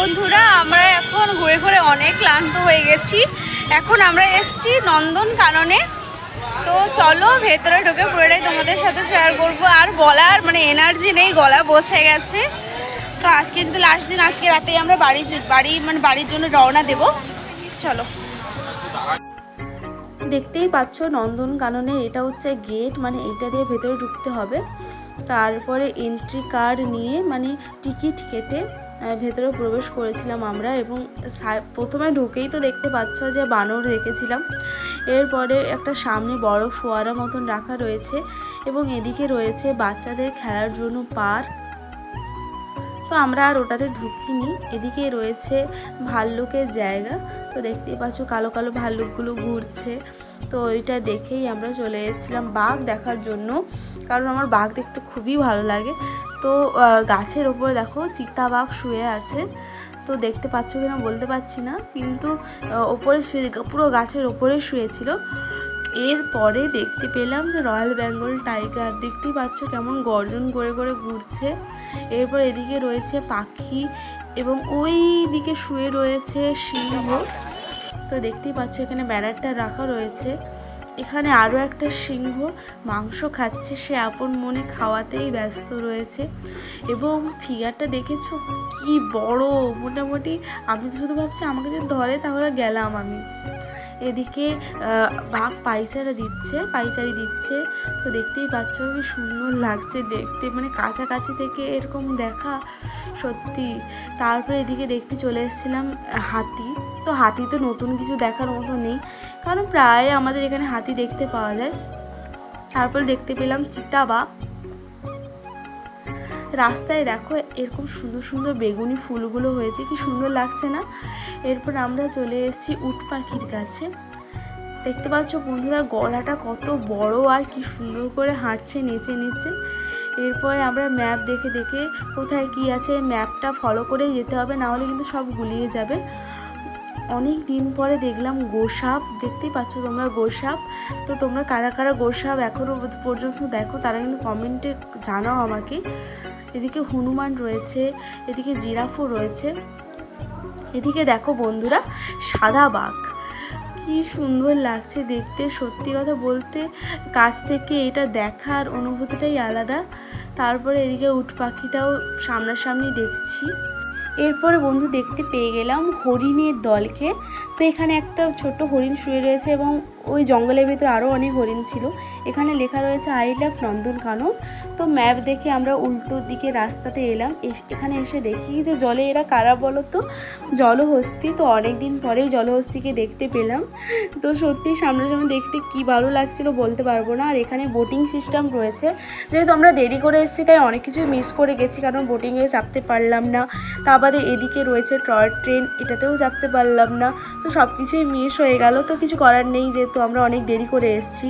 বন্ধুরা, আমরা এখন ঘুরে ঘুরে অনেক ক্লান্ত হয়ে গেছি। এখন আমরা এসেছি নন্দনকাননে। তো চলো ভেতরে ঢুকে পুরোটাই তোমাদের সাথে শেয়ার করব। আর বলার এনার্জি নেই, গলা বসে গেছে। তো আজকে যদি লাস্ট দিন, আজকে রাতেই আমরা বাড়ির জন্য রওনা দেব। চলো, দেখতেই পাচ্ছ নন্দনকাননের এটা হচ্ছে গেট, এইটা দিয়ে ভেতরে ঢুকতে হবে। তারপরে এন্ট্রি কার্ড নিয়ে টিকিট কেটে ভেতরে প্রবেশ করেছিলাম আমরা। এবং প্রথমে ঢুকেই তো দেখতে পাচ্ছ যে বানর দেখেছিলাম। এরপরে একটা সামনে বড় ফোয়ারা মতন রাখা রয়েছে এবং এদিকে রয়েছে বাচ্চাদের খেলার জন্য পার্ক। তো আমরা আর ওটাতে ঢুকিনি। এদিকে রয়েছে ভাল্লুকের জায়গা। তো দেখতেই পাচ্ছ কালো কালো ভাল্লুকগুলো ঘুরছে। তো ওইটা দেখেই আমরা চলে এসেছিলাম বাঘ দেখার জন্য, কারণ আমার বাঘ দেখতে খুবই ভালো লাগে। তো গাছের ওপরে দেখো চিতাবাঘ শুয়ে আছে। তো দেখতে পাচ্ছ কিনা বলতে পারছি না, কিন্তু ওপরে শুয়ে, পুরো গাছের ওপরে শুয়েছিল। এরপরে দেখতে পেলাম যে রয়্যাল বেঙ্গল টাইগার, দেখতেই পাচ্ছ কেমন গর্জন করে করে ঘুরছে। এরপর এদিকে রয়েছে পাখি এবং ওই দিকে শুয়ে রয়েছে সিংহ। তো দেখতেই পাচ্ছ এখানে ব্যানারটা রাখা রয়েছে। এখানে আরও একটা সিংহ মাংস খাচ্ছে, সে আপন মনে খাওয়াতেই ব্যস্ত রয়েছে। এবং ফিগারটা দেখেছো কি বড়, মোটামুটি আমি তো শুধু ভাবছি আমাকে যদি ধরে তাহলে গেলাম আমি। এদিকে বাঘ পাইচারি দিচ্ছে। তো দেখতেই পাচ্ছ কি সুন্দর লাগছে দেখতে, কাছাকাছি থেকে এরকম দেখা সত্যি। তারপরে এদিকে দেখতে চলে এসেছিলাম হাতি। তো হাতি তো নতুন কিছু দেখার মতো নেই, কারণ প্রায় আমাদের এখানে হাতি দেখতে পাওয়া যায়। তারপর দেখতে পেলাম চিতাবাঘ। রাস্তায় দেখো এরকম সুন্দর সুন্দর বেগুনি ফুলগুলো হয়েছে, কি সুন্দর লাগছে না। এরপর আমরা চলে এসেছি উট পাখির কাছে। দেখতে পাচ্ছ বন্ধুরা গলাটা কত বড় আর কি সুন্দর করে হাঁটছে নিচে নিচে। এরপরে আমরা ম্যাপ দেখে দেখে কোথায় কি আছে ম্যাপটা ফলো করেই যেতে হবে, নাহলে কিন্তু সব গুলিয়ে যাবে। অনেক দিন পরে দেখলাম গোসাপ, দেখতেই পাচ্ছ তোমরা গোসাপ। তো তোমরা কারা কারা গোসাপ এখনও পর্যন্ত দেখো তারা কিন্তু কমেন্টে জানাও আমাকে। এদিকে হনুমান রয়েছে, এদিকে জিরাফও রয়েছে। এদিকে দেখো বন্ধুরা সাদা বাঘ, কি সুন্দর লাগছে দেখতে। সত্যি কথা বলতে কাছ থেকে এটা দেখার অনুভূতিটাই আলাদা। তারপরে এদিকে উট পাখিটাও সামনাসামনি দেখছি। এরপরে বন্ধু দেখতে পেয়ে গেলাম হরিণের দলকে। তো এখানে একটা ছোট্ট হরিণ শুয়ে রয়েছে এবং ওই জঙ্গলের ভিতরে আরও অনেক হরিণ ছিল। এখানে লেখা রয়েছে আই লাভ নন্দনকানন। তো ম্যাপ দেখে আমরা উল্টো দিকে রাস্তাতে এলাম। এখানে এসে দেখি যে জলে এরা কারা বলো তো, জলহস্তি। তো অনেক দিন পরেই জলহস্তিকে দেখতে পেলাম। তো সত্যি সামনাসামনি দেখতে কি ভালো লাগছিল বলতে পারবো না। আর এখানে বোটিং সিস্টেম রয়েছে, যেহেতু আমরা দেরি করে এসেছি তাই অনেক কিছুই মিস করে গেছি, কারণ বোটিংয়ে চাপতে পারলাম না। তা বাদে এদিকে রয়েছে টয় ট্রেন, এটাতেও চাপতে পারলাম না। তো সব কিছুই মিস হয়ে গেল। তো কিছু করার নেই, যেহেতু আমরা অনেক দেরি করে এসেছি।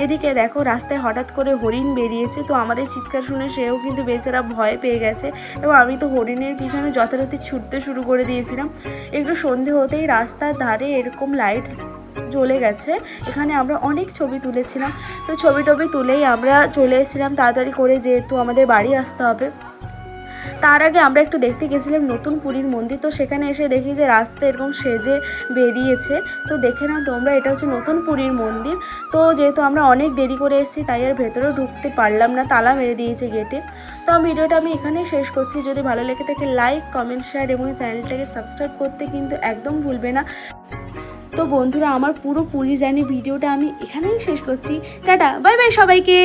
এদিকে দেখো রাস্তায় হঠাৎ করে হরিণ বেরিয়েছে। তো আমাদের চিৎকার শুনে সেও কিন্তু বেচারা ভয় পেয়ে গেছে এবং আমি তো হরিণের পিছনে যথারীতি ছুটতে শুরু করে দিয়েছিলাম। একটু সন্ধে হতেই রাস্তার ধারে এরকম লাইট জ্বলে গেছে। এখানে আমরা অনেক ছবি তুলেছিলাম। তো ছবি টবি তুলেই আমরা চলে এসেছিলাম তাড়াতাড়ি করে, যেহেতু আমাদের বাড়ি আসতে হবে। তার আগে আমরা একটু দেখতে গেছিলাম নতুন পুরীর মন্দির। তো সেখানে এসে দেখি যে রাস্তা এরকম সেজে বেরিয়েছে। তো দেখে নাও তোমরা, এটা হচ্ছে নতুন পুরীর মন্দির। তো যেহেতু আমরা অনেক দেরি করে এসেছি তাই আর ভেতরেও ঢুকতে পারলাম না, তালা মেরে দিয়েছে গেটে। তো ভিডিওটা আমি এখানেই শেষ করছি। যদি ভালো লেগে থাকে লাইক, কমেন্ট, শেয়ার এবং চ্যানেলটাকে সাবস্ক্রাইব করতে কিন্তু একদম ভুলবে না। তো বন্ধুরা আমার পুরো পুরী জার্নি ভিডিওটা আমি এখানেই শেষ করছি। টাটা, বাই বাই সবাইকে।